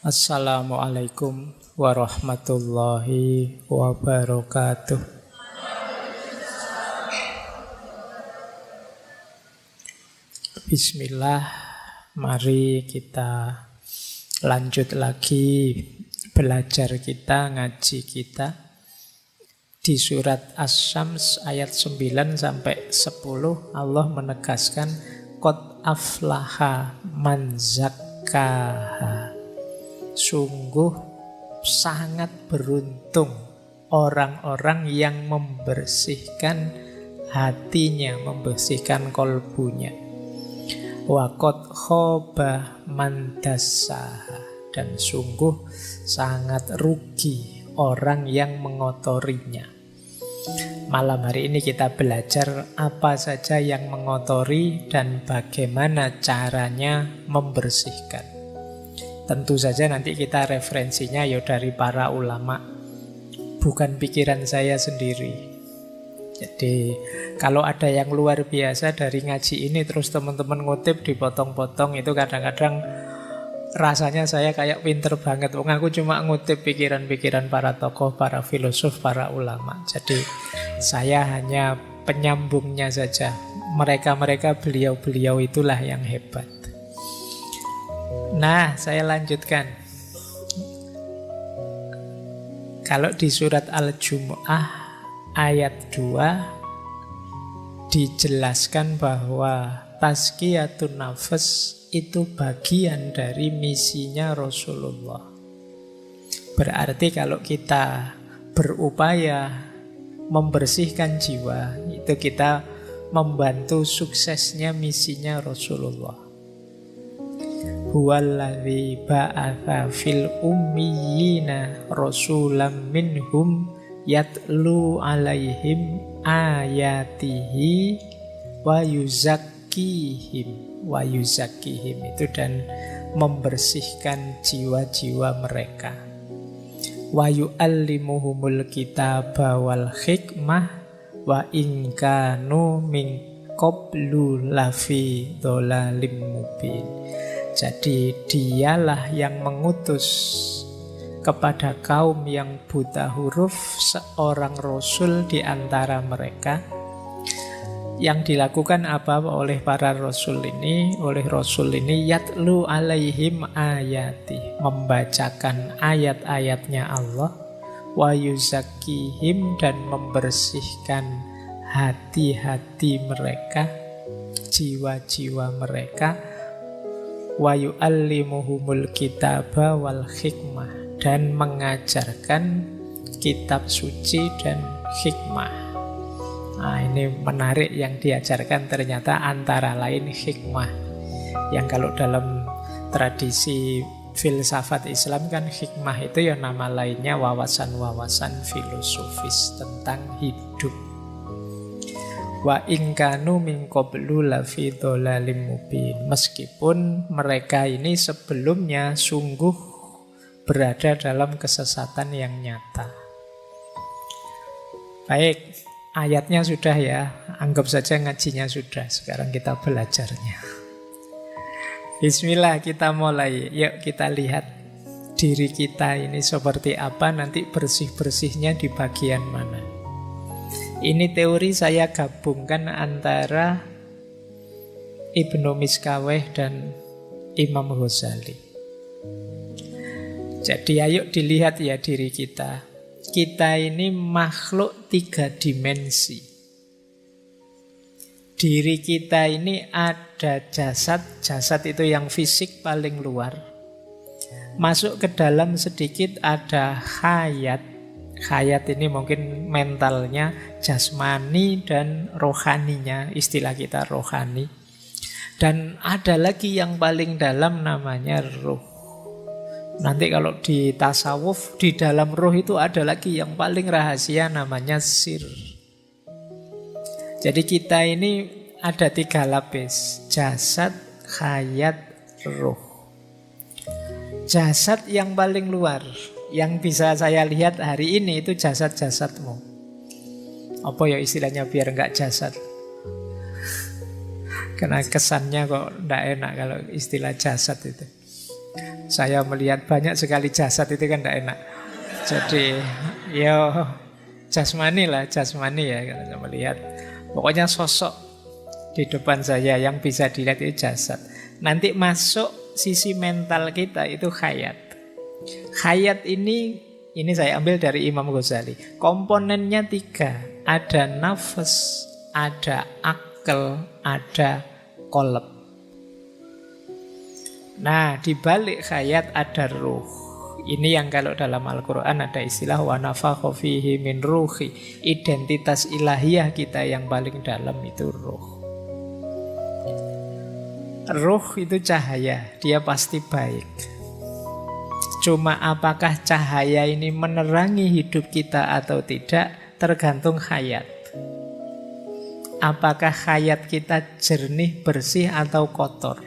Assalamualaikum warahmatullahi wabarakatuh. Bismillah, mari kita lanjut lagi belajar kita, ngaji kita di surat Asy-Syams ayat 9 sampai 10. Allah menegaskan qad aflaha man zakkaha. Sungguh sangat beruntung orang-orang yang membersihkan hatinya, membersihkan kolbunya. Wa qad khaba man dassaha. Dan sungguh sangat rugi orang yang mengotorinya. Malam hari ini kita belajar apa saja yang mengotori dan bagaimana caranya membersihkan. Tentu saja nanti kita referensinya ya dari para ulama, bukan pikiran saya sendiri. Jadi kalau ada yang luar biasa dari ngaji ini terus teman-teman ngutip dipotong-potong, itu kadang-kadang rasanya saya kayak pinter banget. Wong aku cuma ngutip pikiran-pikiran para tokoh, para filosof, para ulama. Jadi saya hanya penyambungnya saja. Mereka-mereka, beliau-beliau itulah yang hebat. Nah, saya lanjutkan. Kalau di surat Al-Jumu'ah ayat 2 dijelaskan bahwa tazkiyatun nafs itu bagian dari misinya Rasulullah. Berarti kalau kita berupaya membersihkan jiwa, itu kita membantu suksesnya misinya Rasulullah. Huwallazi ba'atha fil ummiyina rasulam minhum yatlu alaihim ayatihi wa yuzakkihim. Wa yuzakkihim itu dan membersihkan jiwa-jiwa mereka. Wa yu'allimuhumul kitaba wal hikmah wa in kanu min qablu lafi dhalalim mubin. Jadi dialah yang mengutus kepada kaum yang buta huruf seorang rasul di antara mereka. Yang dilakukan apa oleh para rasul ini? Oleh rasul ini yatlu alaihim ayati, membacakan ayat-ayatnya Allah, wa yuzakkihim, dan membersihkan hati-hati mereka, jiwa-jiwa mereka, wa yu'allimuhumul kitaba wal hikmah, dan mengajarkan kitab suci dan hikmah. Nah, ini menarik, yang diajarkan ternyata antara lain hikmah. Yang kalau dalam tradisi filsafat Islam kan hikmah itu ya nama lainnya wawasan-wawasan filosofis tentang hidup. Wa in kanu min qablu lafi dhalalim mubin. Meskipun mereka ini sebelumnya sungguh berada dalam kesesatan yang nyata. Baik, ayatnya sudah ya, anggap saja ngajinya sudah. Sekarang kita belajarnya. Bismillah, kita mulai. Yuk kita lihat diri kita ini seperti apa, nanti bersih-bersihnya di bagian mana. Ini teori saya gabungkan antara Ibnu Miskaweh dan Imam Ghazali. Jadi ayo dilihat ya diri kita. Kita ini makhluk 3 dimensi. Diri kita ini ada jasad. Jasad itu yang fisik paling luar. Masuk ke dalam sedikit ada hayat. Hayat ini mungkin mentalnya, jasmani dan rohaninya, istilah kita rohani. Dan ada lagi yang paling dalam namanya ruh. Nanti kalau di tasawuf, di dalam ruh itu ada lagi yang paling rahasia namanya sir. Jadi kita ini ada 3 lapis, jasad, hayat, ruh. Jasad yang paling luar, yang bisa saya lihat hari ini itu jasad-jasadmu. Apa ya istilahnya biar enggak jasad? Karena kesannya kok tidak enak kalau istilah jasad itu. saya melihat banyak sekali jasad itu kan tidak enak. Jadi ya jasmani lah, jasmani ya kalau saya melihat. Pokoknya sosok di depan saya yang bisa dilihat itu jasad. Nanti masuk sisi mental kita itu khayat. Khayat ini saya ambil dari Imam Ghazali. Komponennya 3. Ada nafas, ada akal, ada qalb. Nah, di balik khayat ada ruh. Ini yang kalau dalam Al-Quran ada istilah wa nafakha fihi min ruhi. Identitas ilahiyah kita yang paling dalam itu ruh. Ruh itu cahaya, dia pasti baik. Cuma apakah cahaya ini menerangi hidup kita atau tidak, tergantung khayat. Apakah khayat kita jernih, bersih atau kotor?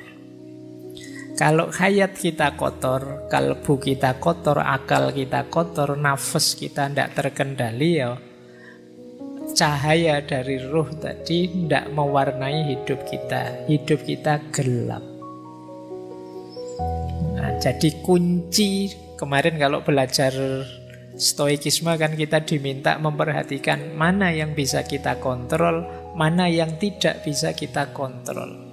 Kalau khayat kita kotor, kalbu kita kotor, akal kita kotor, nafas kita tidak terkendali, ya cahaya dari ruh tadi tidak mewarnai hidup kita. Hidup kita gelap. Nah, jadi kunci kemarin kalau belajar stoikisme kan kita diminta memperhatikan mana yang bisa kita kontrol, mana yang tidak bisa kita kontrol.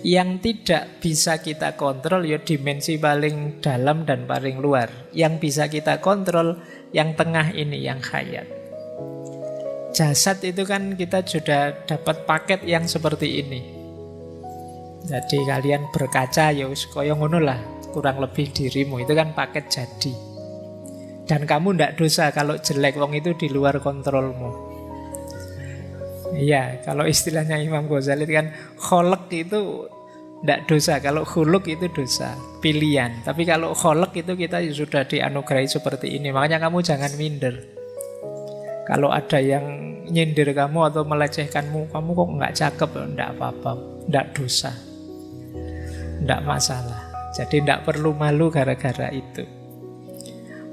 Yang tidak bisa kita kontrol ya dimensi paling dalam dan paling luar. Yang bisa kita kontrol yang tengah ini, yang khayat. Jasad itu kan kita sudah dapat paket yang seperti ini. Jadi kalian berkaca ya wis kaya ngono lah, kurang lebih dirimu itu kan paket jadi. Dan kamu ndak dosa kalau jelek, wong itu di luar kontrolmu. Iya, kalau istilahnya Imam Ghazali kan kholek itu tidak dosa. Kalau khuluk itu dosa, pilihan. Tapi kalau kholek itu kita sudah dianugerahi seperti ini. Makanya kamu jangan minder. Kalau ada yang nyindir kamu atau melecehkanmu, kamu kok nggak cakep, tidak apa-apa, tidak dosa, tidak masalah. Jadi tidak perlu malu gara-gara itu.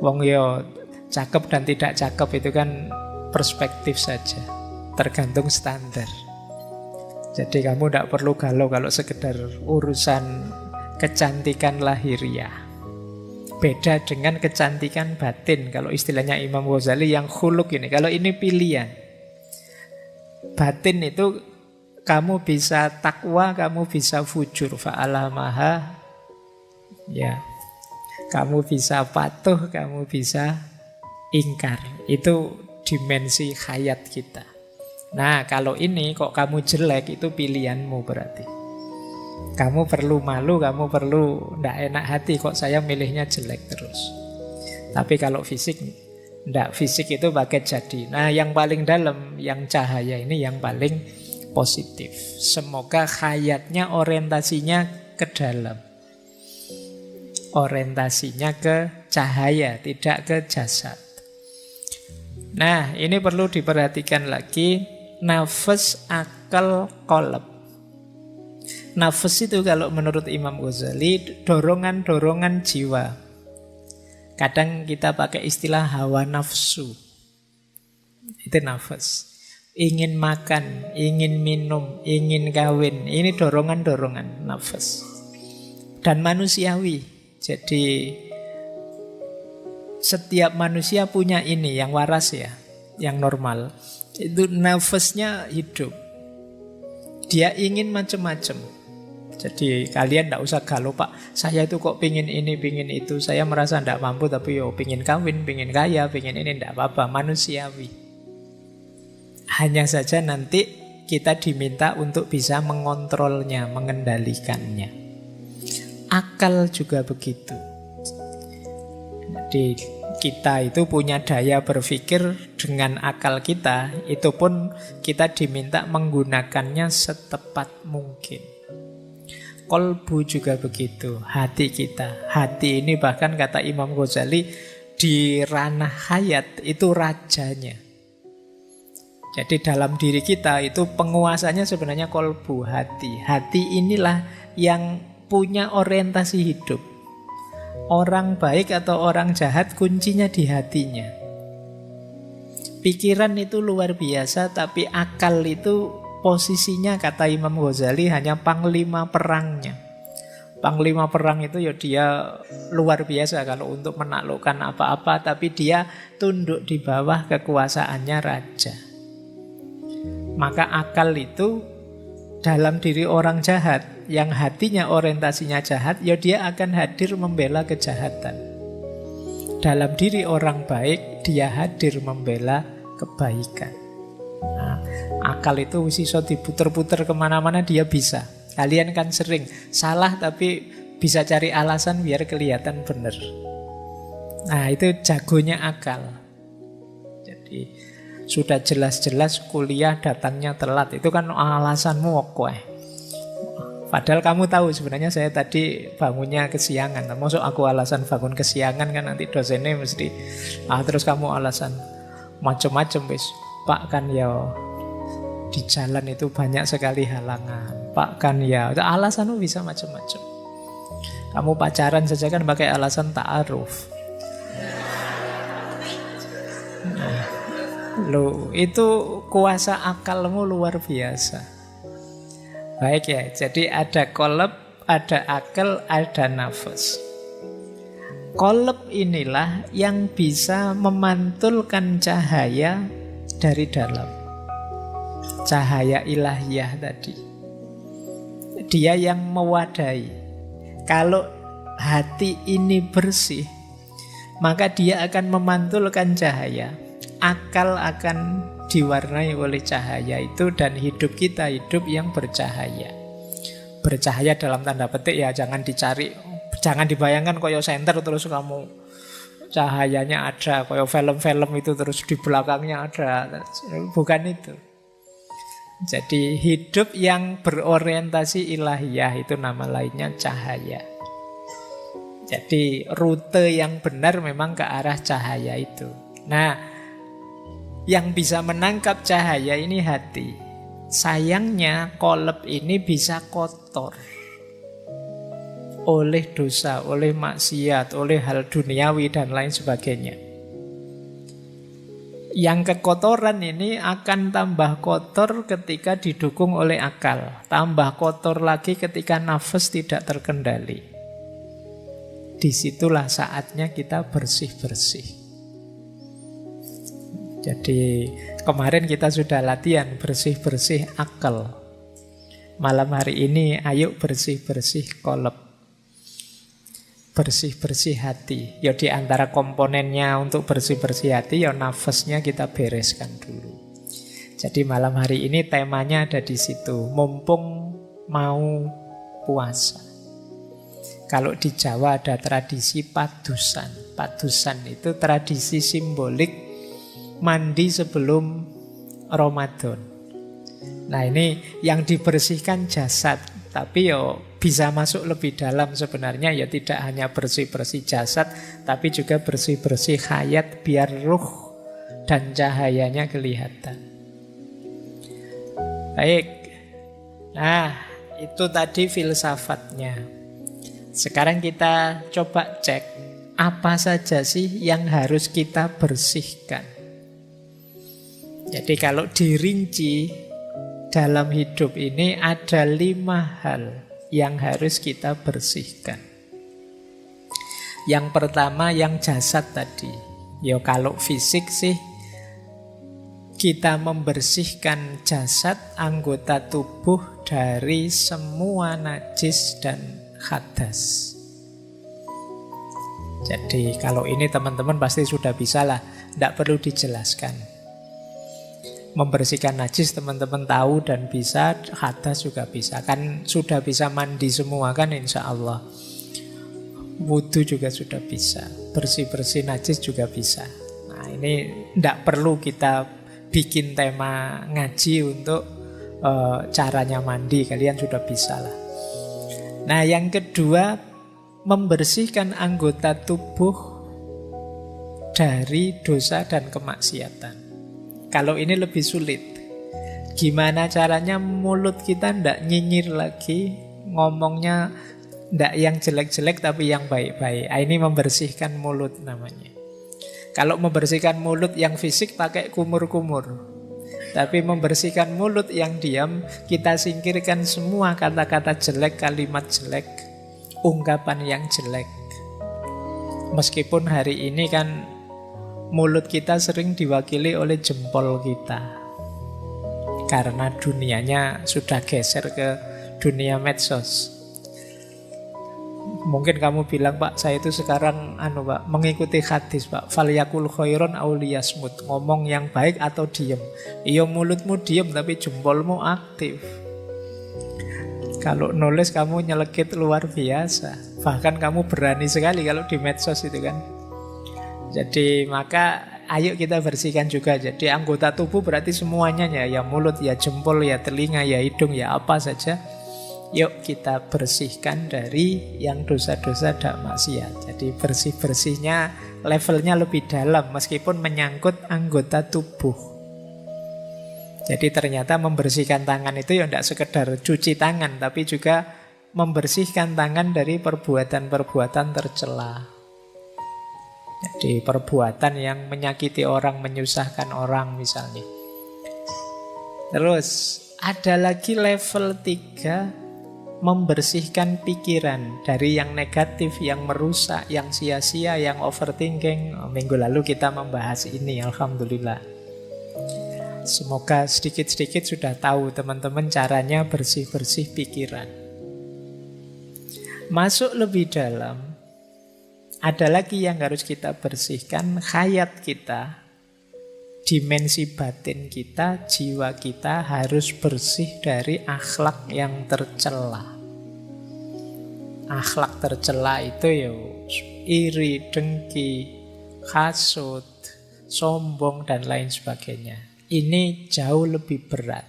Wong yo cakep dan tidak cakep itu kan perspektif saja. Tergantung standar. Jadi kamu tidak perlu galau kalau sekedar urusan kecantikan lahiriah. Beda dengan kecantikan batin. Kalau istilahnya Imam Ghazali yang khuluk ini. Kalau ini pilihan. Batin itu kamu bisa takwa, kamu bisa fujur. Fa'alamaha. Ya. Kamu bisa patuh, kamu bisa ingkar. Itu dimensi khayat kita. Nah, kalau ini kok kamu jelek, itu pilihanmu berarti. Kamu perlu malu, kamu perlu tidak enak hati, kok saya milihnya jelek terus. Tapi kalau fisik, tidak, fisik itu paket jadi. Nah, yang paling dalam, yang cahaya ini yang paling positif. Semoga khayatnya orientasinya ke dalam. Orientasinya ke cahaya, tidak ke jasad. Nah, ini perlu diperhatikan lagi. Nafas, akal, qalb. Nafas itu kalau menurut Imam Ghazali dorongan-dorongan jiwa. Kadang kita pakai istilah hawa nafsu. Itu nafas. Ingin makan, ingin minum, ingin kawin. Ini dorongan-dorongan nafas. Dan manusiawi. Jadi setiap manusia punya ini yang waras ya, yang normal. Itu nafasnya hidup. Dia ingin macam-macam. Jadi kalian tidak usah galau, Pak, saya itu kok pingin ini, pingin itu. Saya merasa tidak mampu, tapi pingin kawin, pingin kaya, pingin ini, tidak apa-apa. Manusiawi. Hanya saja nanti kita diminta untuk bisa mengontrolnya, mengendalikannya. Akal juga begitu. Jadi kita itu punya daya berpikir dengan akal kita, itu pun kita diminta menggunakannya setepat mungkin. Qalbu juga begitu, hati kita. Hati ini bahkan kata Imam Ghazali di ranah hayat itu rajanya. Jadi dalam diri kita itu penguasanya sebenarnya qalbu, hati. Hati inilah yang punya orientasi hidup. Orang baik atau orang jahat kuncinya di hatinya. Pikiran itu luar biasa, tapi akal itu posisinya kata Imam Ghazali hanya panglima perangnya. Panglima perang itu ya dia luar biasa kalau untuk menaklukkan apa-apa, tapi dia tunduk di bawah kekuasaannya raja. Maka akal itu dalam diri orang jahat, yang hatinya orientasinya jahat, ya dia akan hadir membela kejahatan. Dalam diri orang baik, dia hadir membela kebaikan. Nah, akal itu bisa diputer-puter kemana-mana, dia bisa. Kalian kan sering salah tapi bisa cari alasan biar kelihatan benar. Nah, itu jagonya akal. Jadi sudah jelas-jelas kuliah datangnya telat, itu kan alasanmu kowe. Padahal kamu tahu sebenarnya saya tadi bangunnya kesiangan. Maksud aku alasan bangun kesiangan kan nanti dosennya mesti terus kamu alasan macam-macam wis. Pak kan ya di jalan itu banyak sekali halangan. Pak kan ya, alasanmu bisa macam-macam. Kamu pacaran saja kan pakai alasan ta'aruf. Nah, loh, itu kuasa akalmu luar biasa. Baik ya, jadi ada qalb, ada akal, ada nafas. Qalb inilah yang bisa memantulkan cahaya dari dalam. Cahaya ilahiyah tadi. Dia yang mewadahi. Kalau hati ini bersih, maka dia akan memantulkan cahaya. Akal akan diwarnai oleh cahaya itu, dan hidup kita hidup yang bercahaya. Bercahaya dalam tanda petik ya, jangan dicari, jangan dibayangkan koyo senter terus kamu cahayanya ada, koyo film-film itu terus di belakangnya ada. Bukan itu. Jadi hidup yang berorientasi ilahiyah itu nama lainnya cahaya. Jadi rute yang benar memang ke arah cahaya itu. Nah, yang bisa menangkap cahaya ini hati. Sayangnya qalb ini bisa kotor oleh dosa, oleh maksiat, oleh hal duniawi dan lain sebagainya. Yang kekotoran ini akan tambah kotor ketika didukung oleh akal. Tambah kotor lagi ketika nafas tidak terkendali. Disitulah saatnya kita bersih-bersih. Jadi kemarin kita sudah latihan bersih-bersih akal. Malam hari ini ayo bersih-bersih qalb. Bersih-bersih hati. Ya di antara komponennya untuk bersih-bersih hati, ya nafasnya kita bereskan dulu. Jadi malam hari ini temanya ada di situ. Mumpung mau puasa. Kalau di Jawa ada tradisi padusan. Padusan itu tradisi simbolik mandi sebelum Ramadan. Nah, ini yang dibersihkan jasad. Tapi ya bisa masuk lebih dalam sebenarnya, ya tidak hanya bersih-bersih jasad, tapi juga bersih-bersih hayat biar ruh dan cahayanya kelihatan. Baik. Nah, itu tadi filsafatnya. Sekarang kita coba cek apa saja sih yang harus kita bersihkan. Jadi kalau dirinci dalam hidup ini ada 5 hal yang harus kita bersihkan. Yang pertama yang jasad tadi. Ya kalau fisik sih kita membersihkan jasad, anggota tubuh dari semua najis dan hadas. Jadi kalau ini teman-teman pasti sudah bisa lah, tidak perlu dijelaskan. Membersihkan najis teman-teman tahu dan bisa, hadas juga bisa. Kan sudah bisa mandi semua kan insya Allah. Wudu juga sudah bisa. Bersih-bersih najis juga bisa. Nah ini tidak perlu kita bikin tema ngaji untuk caranya mandi. Kalian sudah bisa lah. Nah yang kedua, membersihkan anggota tubuh dari dosa dan kemaksiatan. Kalau ini lebih sulit. Gimana caranya mulut kita ndak nyinyir lagi, ngomongnya ndak yang jelek-jelek tapi yang baik-baik. Ini membersihkan mulut namanya. Kalau membersihkan mulut yang fisik pakai kumur-kumur. Tapi membersihkan mulut yang diam, kita singkirkan semua kata-kata jelek, kalimat jelek, ungkapan yang jelek. Meskipun hari ini kan mulut kita sering diwakili oleh jempol kita, karena dunianya sudah geser ke dunia medsos. Mungkin kamu bilang, Pak, saya itu sekarang Pak, mengikuti hadis, Pak. Falyakul khairon aw liyasmut. Ngomong yang baik atau diem. Iya, mulutmu diem tapi jempolmu aktif. Kalau nulis kamu nyelekit luar biasa. Bahkan kamu berani sekali kalau di medsos itu kan. Jadi maka ayo kita bersihkan juga. Jadi anggota tubuh berarti semuanya ya mulut, ya jempol, ya telinga, ya hidung, ya apa saja. Yuk kita bersihkan dari yang dosa-dosa dan maksiat. Jadi bersih-bersihnya levelnya lebih dalam meskipun menyangkut anggota tubuh. Jadi ternyata membersihkan tangan itu ya tidak sekedar cuci tangan, tapi juga membersihkan tangan dari perbuatan-perbuatan tercela. Jadi perbuatan yang menyakiti orang, menyusahkan orang misalnya. Terus ada lagi level 3, membersihkan pikiran dari yang negatif, yang merusak, yang sia-sia, yang overthinking. Minggu lalu kita membahas ini, alhamdulillah. Semoga sedikit-sedikit sudah tahu teman-teman caranya bersih-bersih pikiran. Masuk lebih dalam, ada lagi yang harus kita bersihkan, hayat kita. Dimensi batin kita, jiwa kita harus bersih dari akhlak yang tercela. Akhlak tercela itu ya iri, dengki, hasut, sombong, dan lain sebagainya. Ini jauh lebih berat.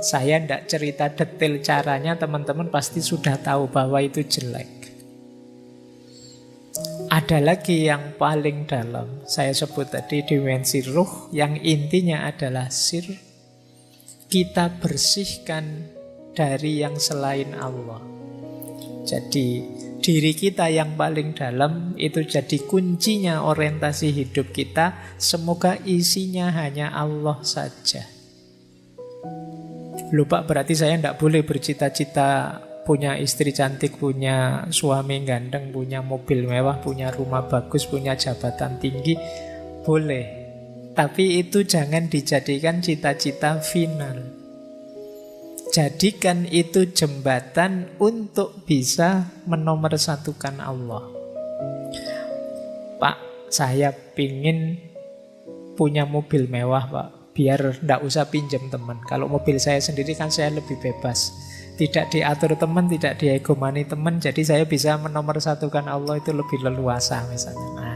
Saya tidak cerita detail caranya, teman-teman pasti sudah tahu bahwa itu jelek. Ada lagi yang paling dalam, saya sebut tadi dimensi ruh, yang intinya adalah sir. Kita bersihkan dari yang selain Allah. Jadi diri kita yang paling dalam itu jadi kuncinya orientasi hidup kita. Semoga isinya hanya Allah saja. Lupa berarti saya tidak boleh bercita-cita punya istri cantik, punya suami ganteng, punya mobil mewah, punya rumah bagus, punya jabatan tinggi. Boleh. Tapi itu jangan dijadikan cita-cita final. Jadikan itu jembatan untuk bisa menomorsatukan Allah. Pak, saya pingin punya mobil mewah, Pak. Biar tidak usah pinjam teman. Kalau mobil saya sendiri kan saya lebih bebas. Tidak diatur teman, tidak diegomani teman. Jadi saya bisa menomorsatukan Allah itu lebih leluasa misalnya. Nah,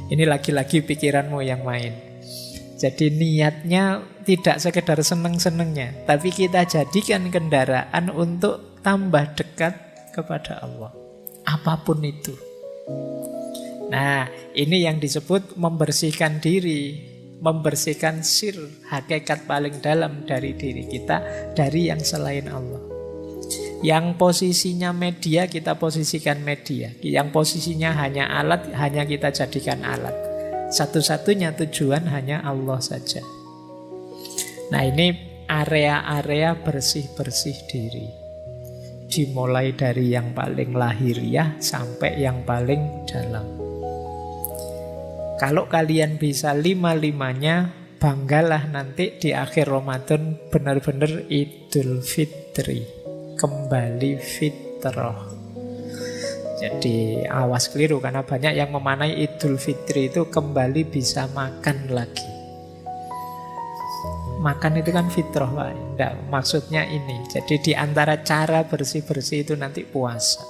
ini lagi-lagi pikiranmu yang main. Jadi niatnya tidak sekedar seneng-senengnya, tapi kita jadikan kendaraan untuk tambah dekat kepada Allah. Apapun itu. Nah, ini yang disebut membersihkan diri. Membersihkan sir, hakikat paling dalam dari diri kita, dari yang selain Allah. Yang posisinya media, kita posisikan media. Yang posisinya hanya alat, hanya kita jadikan alat. Satu-satunya tujuan hanya Allah saja. Nah, ini area-area bersih-bersih diri. Dimulai dari yang paling lahiriah sampai yang paling dalam. Kalau kalian bisa 5-5-nya, banggalah nanti di akhir Ramadan benar-benar Idul Fitri. Kembali fitrah. Jadi awas keliru, karena banyak yang memaknai Idul Fitri itu kembali bisa makan lagi. Makan itu kan fitrah, Pak. Tidak, maksudnya ini. Jadi di antara cara bersih-bersih itu nanti puasa.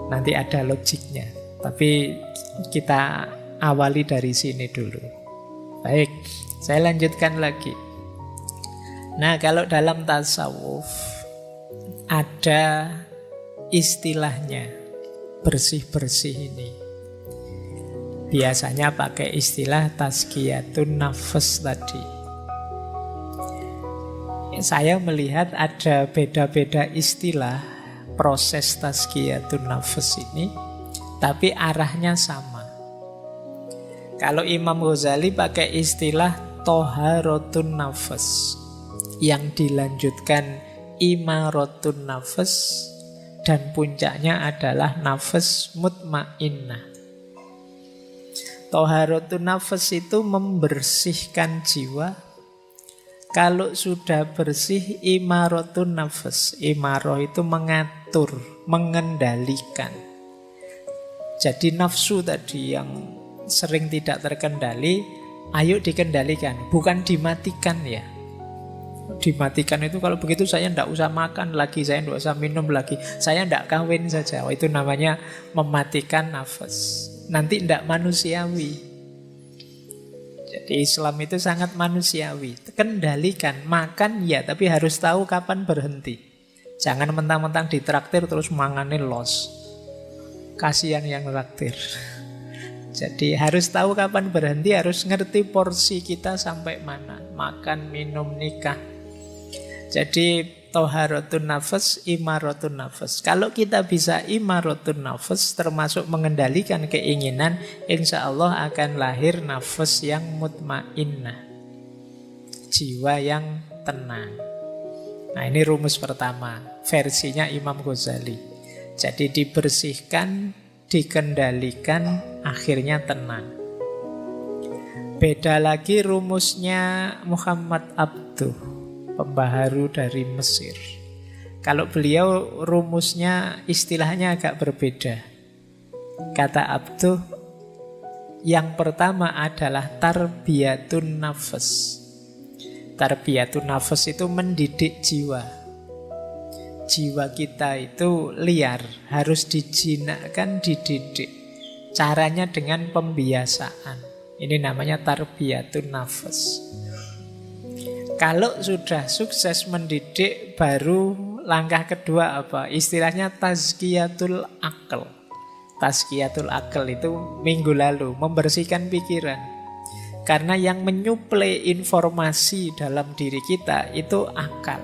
Nanti ada logiknya. Tapi kita awali dari sini dulu. Baik, saya lanjutkan lagi. Nah, kalau dalam tasawuf ada istilahnya bersih-bersih ini. Biasanya pakai istilah tazkiyatun nafs tadi. Saya melihat ada beda-beda istilah proses tazkiyatun nafs ini, tapi arahnya sama. Kalau Imam Ghazali pakai istilah toharatun nafs, yang dilanjutkan imaratun nafas, dan puncaknya adalah nafas mutmainnah. Toharatun nafas itu membersihkan jiwa. Kalau sudah bersih, imaratun nafas. Imarah itu mengatur, mengendalikan. Jadi nafsu tadi yang sering tidak terkendali, ayo dikendalikan, bukan dimatikan ya. Dimatikan itu kalau begitu saya tidak usah makan lagi, saya tidak usah minum lagi, saya tidak kawin saja. Itu namanya mematikan nafas. Nanti tidak manusiawi. Jadi Islam itu sangat manusiawi. Kendalikan, makan ya, tapi harus tahu kapan berhenti. Jangan mentang-mentang ditraktir terus manganin los. Kasihan yang traktir. Jadi harus tahu kapan berhenti, harus ngerti porsi kita sampai mana. Makan, minum, nikah. Jadi toharatun nafas, imaratun nafas. Kalau kita bisa imaratun nafas, termasuk mengendalikan keinginan, insya Allah akan lahir nafas yang mutmainnah, jiwa yang tenang. Nah, ini rumus pertama, versinya Imam Ghazali. Jadi dibersihkan, dikendalikan, akhirnya tenang. Beda lagi rumusnya Muhammad Abduh, pembaharu dari Mesir. Kalau beliau rumusnya istilahnya agak berbeda. Kata Abduh, yang pertama adalah tarbiyatun nafas. Tarbiyatun nafas itu mendidik jiwa. Jiwa kita itu liar, harus dijinakkan, dididik. Caranya dengan pembiasaan. Ini namanya tarbiyatun nafas. Kalau sudah sukses mendidik, baru langkah kedua apa? Istilahnya tazkiyatul akal. Tazkiyatul akal itu minggu lalu, membersihkan pikiran. Karena yang menyuplai informasi dalam diri kita itu akal.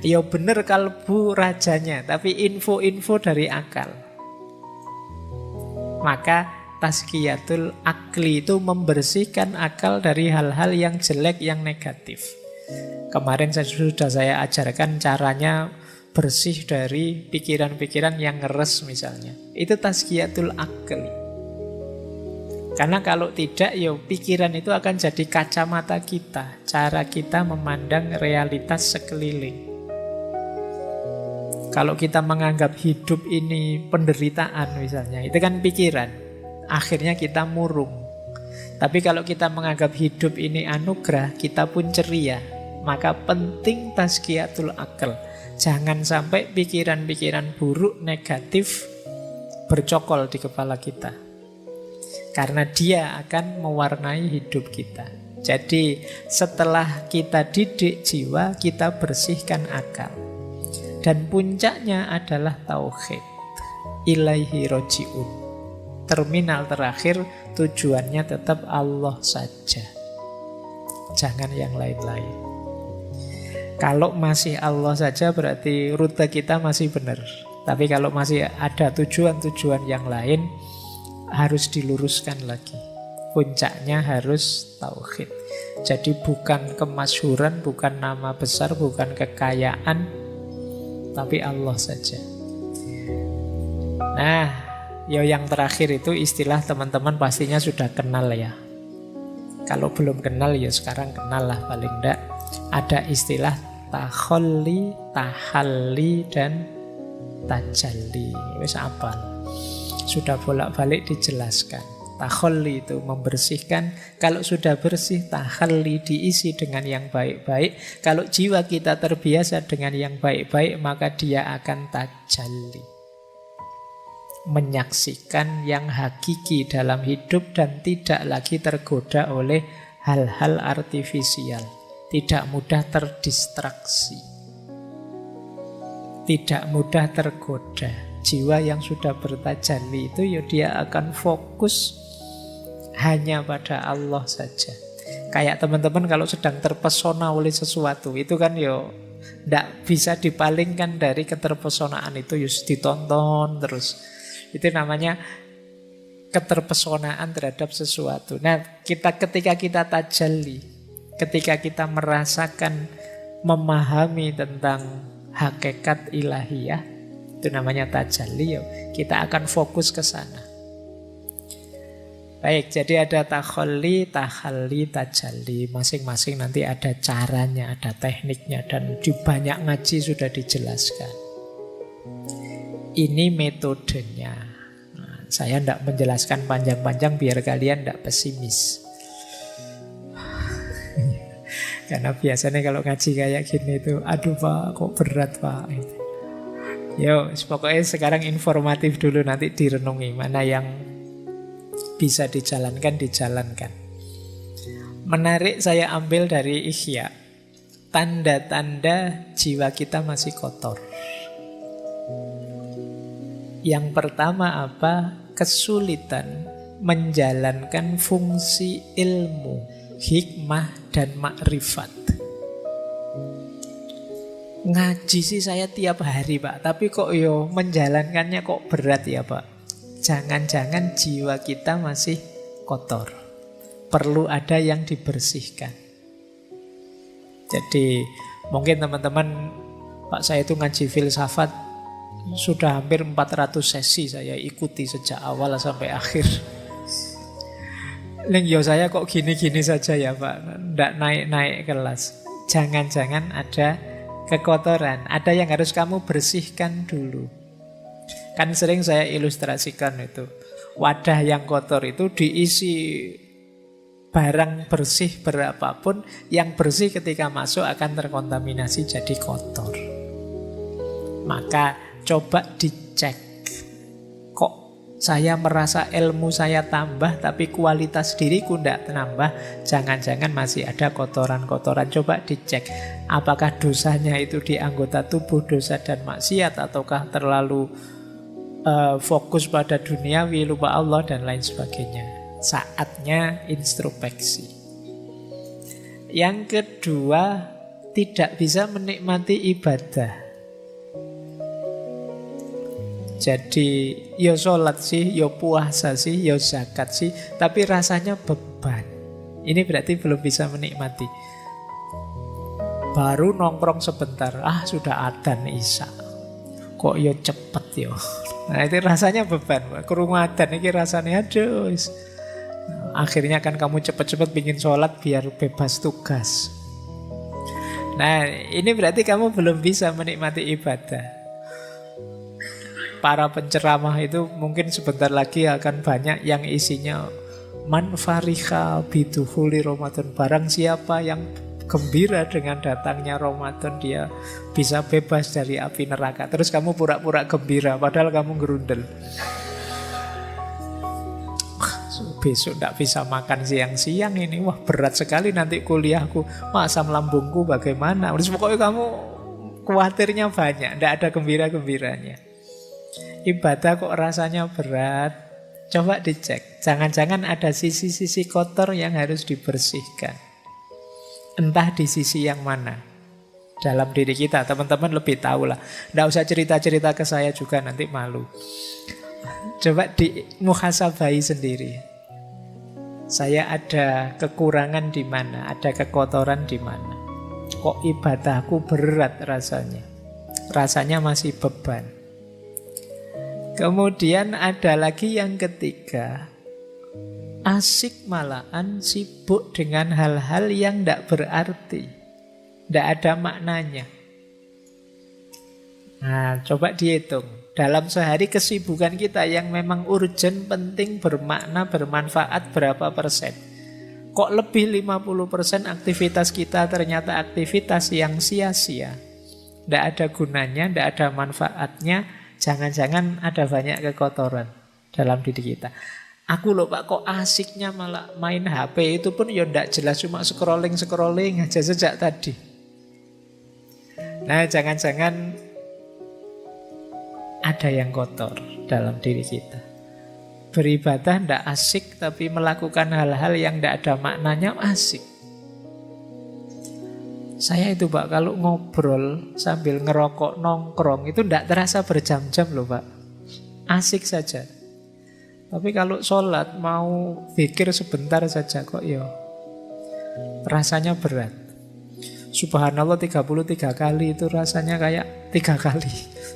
Ya bener kalbu rajanya, tapi info-info dari akal. Maka tazkiyatul akli itu membersihkan akal dari hal-hal yang jelek, yang negatif. Kemarin sudah saya ajarkan caranya bersih dari pikiran-pikiran yang ngeres misalnya. Itu tazkiyatul akli. Karena kalau tidak, ya pikiran itu akan jadi kacamata kita, cara kita memandang realitas sekeliling. Kalau kita menganggap hidup ini penderitaan misalnya, itu kan pikiran. Akhirnya kita murung. Tapi kalau kita menganggap hidup ini anugerah, kita pun ceria. Maka penting tazkiyatul akal. Jangan sampai pikiran-pikiran buruk, negatif bercokol di kepala kita. Karena dia akan mewarnai hidup kita. Jadi setelah kita didik jiwa, kita bersihkan akal. Dan puncaknya adalah tauhid. Ilaihi roji'un. Terminal terakhir tujuannya tetap Allah saja. Jangan yang lain-lain. Kalau masih Allah saja berarti rute kita masih benar. Tapi kalau masih ada tujuan-tujuan yang lain, harus diluruskan lagi. Puncaknya harus tauhid. Jadi bukan kemasyhuran, bukan nama besar, bukan kekayaan, tapi Allah saja. Nah, yang terakhir itu istilah teman-teman pastinya sudah kenal ya. Kalau belum kenal ya sekarang kenal lah paling enggak. Ada istilah takholli, tahalli, dan tajalli. Wis apal. Sudah bolak-balik dijelaskan. Takholli itu membersihkan. Kalau sudah bersih, tahalli diisi dengan yang baik-baik. Kalau jiwa kita terbiasa dengan yang baik-baik, maka dia akan tajalli, menyaksikan yang hakiki dalam hidup dan tidak lagi tergoda oleh hal-hal artifisial. Tidak mudah terdistraksi, tidak mudah tergoda. Jiwa yang sudah bertajalli itu ya dia akan fokus hanya pada Allah saja. Kayak teman-teman kalau sedang terpesona oleh sesuatu, itu kan ya tidak bisa dipalingkan dari keterpesonaan itu, ya ditonton terus. Itu namanya keterpesonaan terhadap sesuatu. Nah, ketika kita tajalli, ketika kita merasakan memahami tentang hakikat ilahiyah, itu namanya tajalli, kita akan fokus ke sana. Baik, jadi ada takhalli, tahalli, tajalli. Masing-masing nanti ada caranya, ada tekniknya, dan di banyak ngaji sudah dijelaskan. Ini metodenya. Nah, saya tidak menjelaskan panjang-panjang biar kalian tidak pesimis. Karena biasanya kalau ngaji kayak gini itu, aduh Pak, kok berat Pak. Yo, pokoknya sekarang informatif dulu, nanti direnungi mana yang bisa dijalankan, dijalankan. Menarik saya ambil dari Ihya. Tanda-tanda jiwa kita masih kotor. Yang pertama apa? Kesulitan menjalankan fungsi ilmu, hikmah, dan makrifat. Ngaji sih saya tiap hari Pak, tapi kok menjalankannya kok berat ya Pak. Jangan-jangan jiwa kita masih kotor. Perlu ada yang dibersihkan. Jadi mungkin teman-teman, Pak saya itu ngaji filsafat sudah hampir 400 sesi saya ikuti sejak awal sampai akhir. Saya kok gini-gini saja ya Pak, nggak naik-naik kelas. Jangan-jangan ada kekotoran, ada yang harus kamu bersihkan dulu. Kan sering saya ilustrasikan itu, wadah yang kotor itu diisi barang bersih berapapun, yang bersih ketika masuk akan terkontaminasi jadi kotor. Maka coba dicek, kok saya merasa ilmu saya tambah tapi kualitas diriku tidak nambah. Jangan-jangan masih ada kotoran-kotoran. Coba dicek, apakah dosanya itu di anggota tubuh, dosa dan maksiat, ataukah terlalu fokus pada duniawi, lupa Allah dan lain sebagainya. Saatnya introspeksi. Yang kedua, tidak bisa menikmati ibadah. Jadi sholat sih, puasa sih, zakat sih, tapi rasanya beban. Ini berarti belum bisa menikmati. Baru nongkrong sebentar, sudah adzan isya. Kok cepet. Nah itu rasanya beban, krungu adzan ini rasanya aduh. Akhirnya kan kamu cepet-cepet bikin sholat biar bebas tugas. Nah ini berarti kamu belum bisa menikmati ibadah. Para penceramah itu mungkin sebentar lagi akan banyak yang isinya man fariha bidukhuli Ramadan. Barang siapa yang gembira dengan datangnya Ramadan, dia bisa bebas dari api neraka. Terus kamu pura-pura gembira padahal kamu gerundel. Besok tidak bisa makan siang-siang ini. Wah berat sekali nanti kuliahku. Asam lambungku bagaimana. Terus pokoknya kamu khawatirnya banyak, tidak ada gembira-gembiranya. Ibadah kok rasanya berat. Coba dicek, jangan-jangan ada sisi-sisi kotor yang harus dibersihkan. Entah di sisi yang mana dalam diri kita. Teman-teman lebih tahu lah. Tidak usah cerita-cerita ke saya juga, nanti malu. Coba dimuhasabai sendiri. Saya ada kekurangan di mana, ada kekotoran di mana. Kok ibadahku berat rasanya. Rasanya masih beban. Kemudian ada lagi yang ketiga, asik malahan sibuk dengan hal-hal yang tidak berarti, tidak ada maknanya. Nah, coba dihitung. Dalam sehari kesibukan kita yang memang urgent, penting, bermakna, bermanfaat berapa persen? Kok lebih 50% aktivitas kita ternyata aktivitas yang sia-sia, tidak ada gunanya, tidak ada manfaatnya. Jangan-jangan ada banyak kekotoran dalam diri kita. Aku loh Pak, kok asiknya malah main HP, itu pun ya tidak jelas, cuma scrolling aja sejak tadi. Nah jangan-jangan ada yang kotor dalam diri kita. Beribadah tidak asik, tapi melakukan hal-hal yang tidak ada maknanya asik. Saya itu Pak, kalau ngobrol sambil ngerokok nongkrong itu tidak terasa berjam-jam loh Pak. Asik saja. Tapi kalau sholat mau pikir sebentar saja kok rasanya berat. Subhanallah 33 kali itu rasanya kayak 3 kali.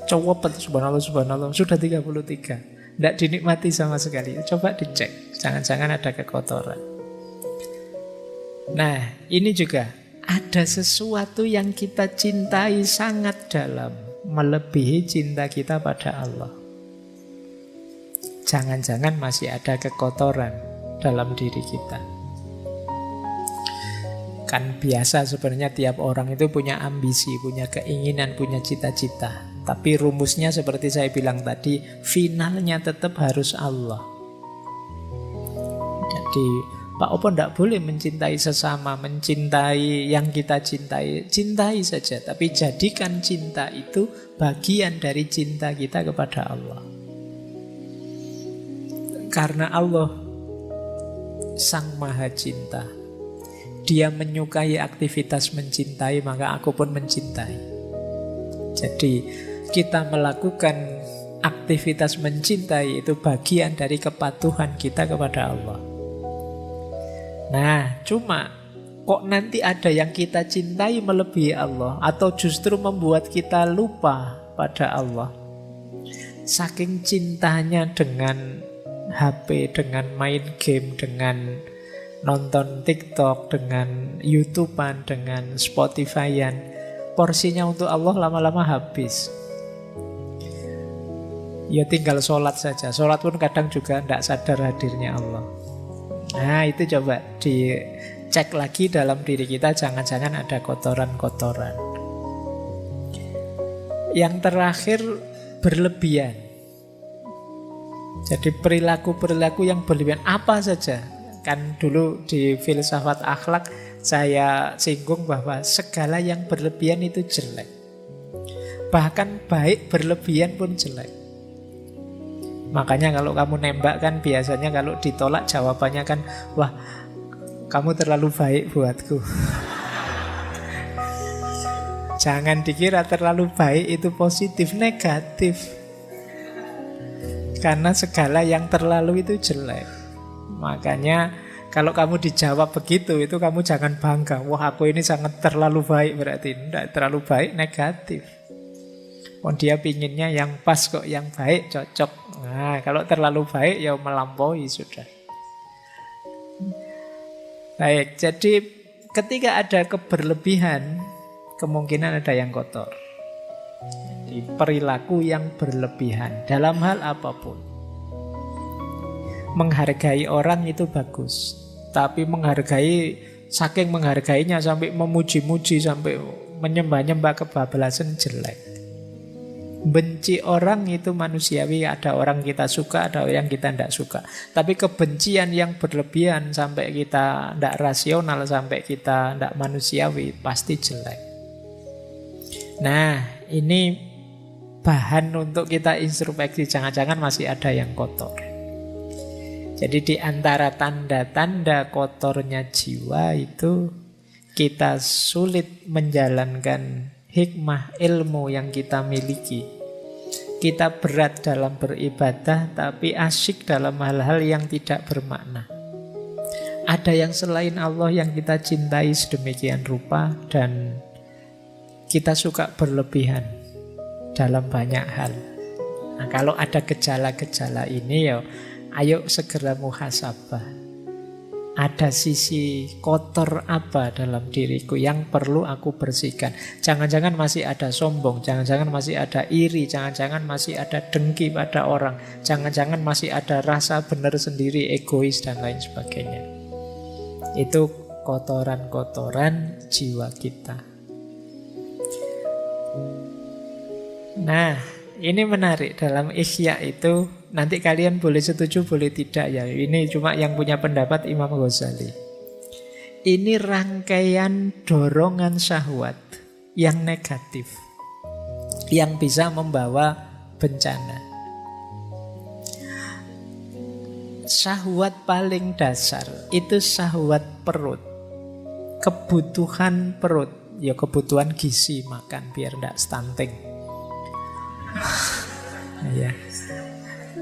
Cowopet subhanallah subhanallah sudah 33. Tidak dinikmati sama sekali. Coba dicek, jangan-jangan ada kekotoran. Nah, ini juga ada sesuatu yang kita cintai sangat dalam, melebihi cinta kita pada Allah. Jangan-jangan masih ada kekotoran dalam diri kita. Kan biasa sebenarnya tiap orang itu punya ambisi, punya keinginan, punya cita-cita. Tapi rumusnya seperti saya bilang tadi, finalnya tetap harus Allah. Jadi Pak Opo tidak boleh mencintai sesama, mencintai yang kita cintai. Cintai saja, tapi jadikan cinta itu bagian dari cinta kita kepada Allah. Karena Allah Sang Maha Cinta, Dia menyukai aktivitas mencintai, maka aku pun mencintai. Jadi kita melakukan aktivitas mencintai itu bagian dari kepatuhan kita kepada Allah. Nah, cuma kok nanti ada yang kita cintai melebihi Allah, atau justru membuat kita lupa pada Allah. Saking cintanya dengan HP, dengan main game, dengan nonton TikTok, dengan YouTubean, dengan Spotifyan, porsinya untuk Allah lama-lama habis. Ya tinggal sholat saja. Sholat pun kadang juga tidak sadar hadirnya Allah. Nah itu coba dicek lagi dalam diri kita, jangan-jangan ada kotoran-kotoran. Yang terakhir, berlebihan. Jadi perilaku-perilaku yang berlebihan apa saja. Kan dulu di filsafat akhlak saya singgung bahwa segala yang berlebihan itu jelek. Bahkan baik berlebihan pun jelek. Makanya kalau kamu nembak kan biasanya kalau ditolak jawabannya kan, wah kamu terlalu baik buatku. Jangan dikira terlalu baik itu positif, negatif. Karena segala yang terlalu itu jelek. Makanya kalau kamu dijawab begitu, itu kamu jangan bangga. Wah aku ini sangat terlalu baik, berarti tidak terlalu baik, negatif. Oh dia pinginnya yang pas kok, yang baik, cocok. Nah kalau terlalu baik ya melampaui sudah. Baik, jadi ketika ada keberlebihan, kemungkinan ada yang kotor. Jadi perilaku yang berlebihan dalam hal apapun. Menghargai orang itu bagus, tapi saking menghargainya sampai memuji-muji, sampai menyembah-nyembah kebablasan jelek. Benci orang itu manusiawi, ada orang kita suka, ada orang kita tidak suka. Tapi kebencian yang berlebihan sampai kita tidak rasional, sampai kita tidak manusiawi, pasti jelek. Nah, ini bahan untuk kita introspeksi, jangan-jangan masih ada yang kotor. Jadi di antara tanda-tanda kotornya jiwa itu kita sulit menjalankan hikmah ilmu yang kita miliki. Kita berat dalam beribadah tapi asyik dalam hal-hal yang tidak bermakna. Ada yang selain Allah yang kita cintai sedemikian rupa dan kita suka berlebihan dalam banyak hal. Nah, kalau ada gejala-gejala ini ya ayo segera muhasabah. Ada sisi kotor apa dalam diriku yang perlu aku bersihkan. Jangan-jangan masih ada sombong, jangan-jangan masih ada iri, jangan-jangan masih ada dengki pada orang, jangan-jangan masih ada rasa benar sendiri, egois dan lain sebagainya. Itu kotoran-kotoran jiwa kita. Nah, ini menarik dalam Ihya itu. Nanti kalian boleh setuju, boleh tidak ya. Ini cuma yang punya pendapat Imam Ghazali. Ini rangkaian dorongan syahwat yang negatif, yang bisa membawa bencana. Syahwat paling dasar itu syahwat perut. Kebutuhan perut. Ya kebutuhan gizi, makan biar tidak stunting. Ya.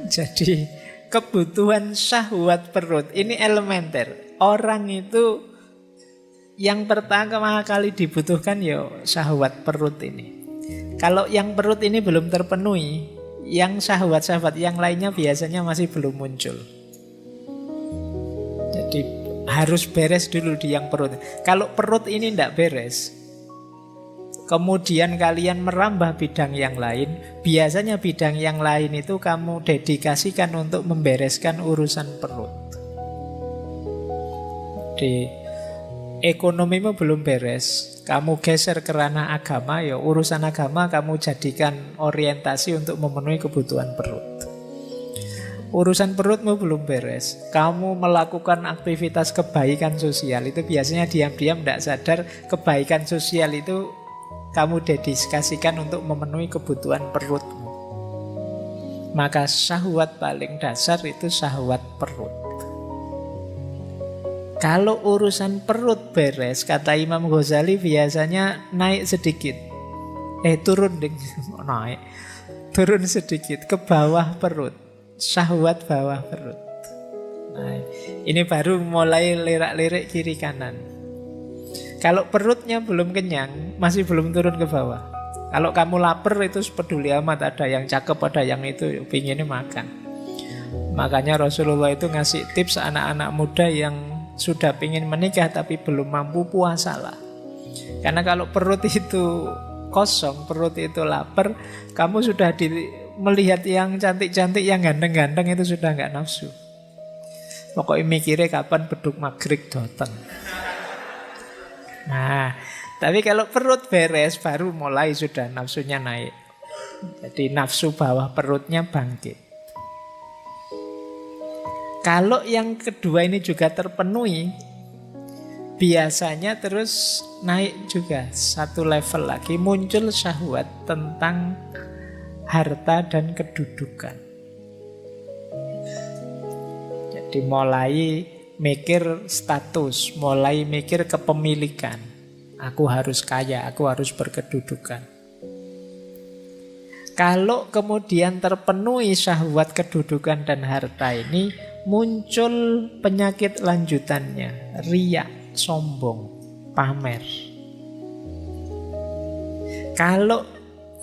Jadi kebutuhan syahwat perut ini elementer. Orang itu yang pertama kali dibutuhkan ya syahwat perut ini. Kalau yang perut ini belum terpenuhi, yang syahwat-syahwat yang lainnya biasanya masih belum muncul. Jadi harus beres dulu di yang perut. Kalau perut ini tidak beres, kemudian kalian merambah bidang yang lain, biasanya bidang yang lain itu kamu dedikasikan untuk membereskan urusan perut. Di ekonomimu belum beres, kamu geser ke ranah agama, ya urusan agama kamu jadikan orientasi untuk memenuhi kebutuhan perut. Urusan perutmu belum beres, kamu melakukan aktivitas kebaikan sosial, itu biasanya diam-diam tidak sadar kebaikan sosial itu kamu dedikasikan untuk memenuhi kebutuhan perutmu. Maka syahwat paling dasar itu syahwat perut. Kalau urusan perut beres, kata Imam Ghazali biasanya naik sedikit. Turun ding, naik. Turun sedikit ke bawah perut. Syahwat bawah perut. Nah, ini baru mulai lirak-lirik kiri kanan. Kalau perutnya belum kenyang, masih belum turun ke bawah. Kalau kamu lapar itu peduli amat, ada yang cakep, ada yang itu pinginnya makan. Makanya Rasulullah itu ngasih tips anak-anak muda yang sudah pingin menikah tapi belum mampu, puasalah. Karena kalau perut itu kosong, perut itu lapar, kamu sudah melihat yang cantik-cantik, yang ganteng-ganteng itu sudah nggak nafsu. Pokoknya mikirnya kapan beduk maghrib datang. Nah, tapi kalau perut beres baru mulai sudah nafsunya naik. Jadi nafsu bawah perutnya bangkit. Kalau yang kedua ini juga terpenuhi, biasanya terus naik juga satu level lagi, muncul syahwat tentang harta dan kedudukan. Jadi mulai mikir status, mulai mikir kepemilikan. Aku harus kaya, aku harus berkedudukan. Kalau kemudian terpenuhi syahwat kedudukan dan harta ini, muncul penyakit lanjutannya, riya, sombong, pamer. Kalau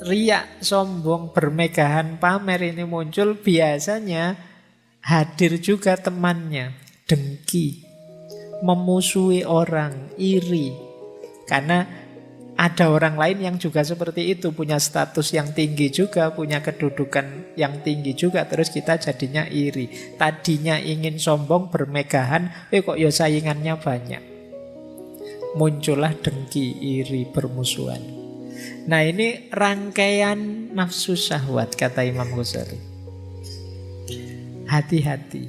riya, sombong, bermegahan, pamer ini muncul, biasanya hadir juga temannya, dengki, memusuhi orang, iri. Karena ada orang lain yang juga seperti itu, punya status yang tinggi juga, punya kedudukan yang tinggi juga, terus kita jadinya iri. Tadinya ingin sombong, bermegahan, kok ya saingannya banyak. Muncullah dengki, iri, bermusuhan. Nah, ini rangkaian nafsu syahwat, kata Imam Ghazali. Hati-hati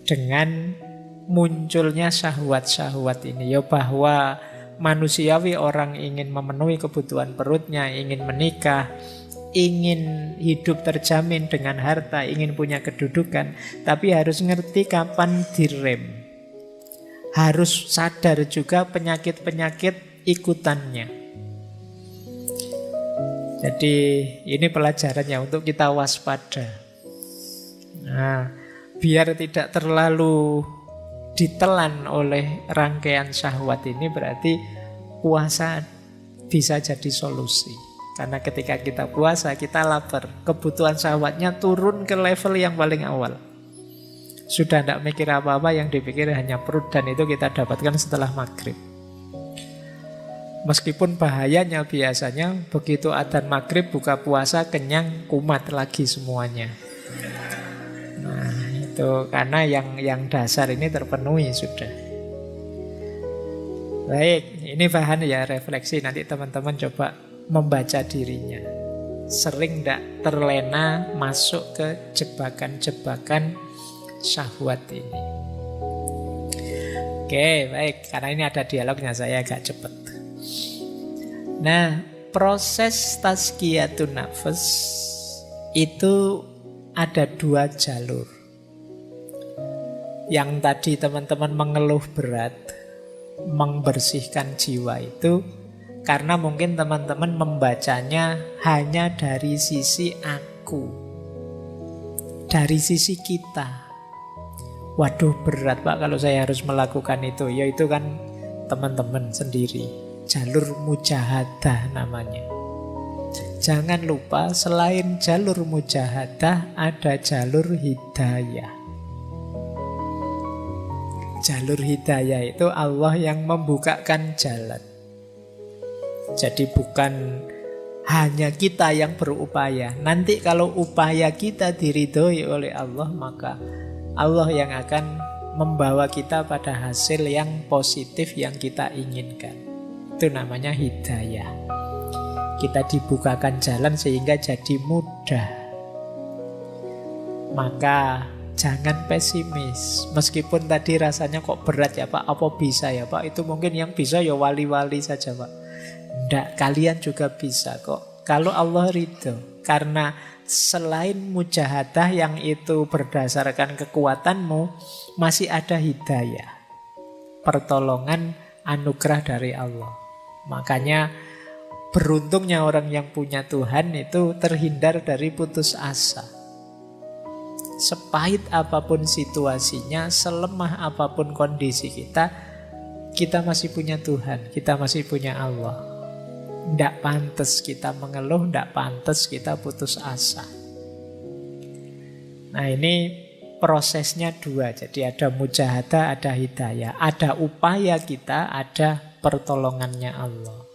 dengan munculnya syahwat-syahwat ini. Ya bahwa manusiawi orang ingin memenuhi kebutuhan perutnya, ingin menikah, ingin hidup terjamin dengan harta, ingin punya kedudukan, tapi harus ngerti kapan direm. Harus sadar juga penyakit-penyakit ikutannya. Jadi ini pelajarannya untuk kita waspada. Nah, biar tidak terlalu ditelan oleh rangkaian syahwat ini, berarti puasa bisa jadi solusi. Karena ketika kita puasa, kita lapar, kebutuhan syahwatnya turun ke level yang paling awal. Sudah tidak mikir apa-apa, yang dipikir hanya perut, dan itu kita dapatkan setelah maghrib. Meskipun bahayanya biasanya begitu adzan maghrib buka puasa kenyang kumat lagi semuanya. Nah itu karena yang dasar ini terpenuhi sudah. Baik, ini bahan ya refleksi. Nanti teman-teman coba membaca dirinya. Sering tidak terlena masuk ke jebakan-jebakan syahwat ini. Oke, baik. Karena ini ada dialognya, saya agak cepat. Nah, proses tazkiyatun nafs itu ada dua jalur. Yang tadi teman-teman mengeluh berat, membersihkan jiwa itu karena mungkin teman-teman membacanya hanya dari sisi aku, dari sisi kita. Waduh berat Pak kalau saya harus melakukan itu. Ya itu kan teman-teman sendiri. Jalur mujahadah namanya. Jangan lupa selain jalur mujahadah ada jalur hidayah. Jalur hidayah itu Allah yang membukakan jalan. Jadi bukan hanya kita yang berupaya. Nanti kalau upaya kita diridhoi oleh Allah, maka Allah yang akan membawa kita pada hasil yang positif yang kita inginkan. Itu namanya hidayah. Kita dibukakan jalan sehingga jadi mudah. Maka jangan pesimis. Meskipun tadi rasanya kok berat ya Pak, apa bisa ya Pak? Itu mungkin yang bisa ya wali-wali saja Pak. Enggak, kalian juga bisa kok. Kalau Allah ridho. Karena selain mujahadah yang itu berdasarkan kekuatanmu, masih ada hidayah. Pertolongan anugerah dari Allah. Makanya beruntungnya orang yang punya Tuhan itu terhindar dari putus asa. Sepahit apapun situasinya, selemah apapun kondisi kita masih punya Tuhan, kita masih punya Allah. Tidak pantas kita mengeluh, tidak pantas kita putus asa. Nah ini prosesnya dua, jadi ada mujahadah, ada hidayah. Ada upaya kita, ada pertolongannya Allah.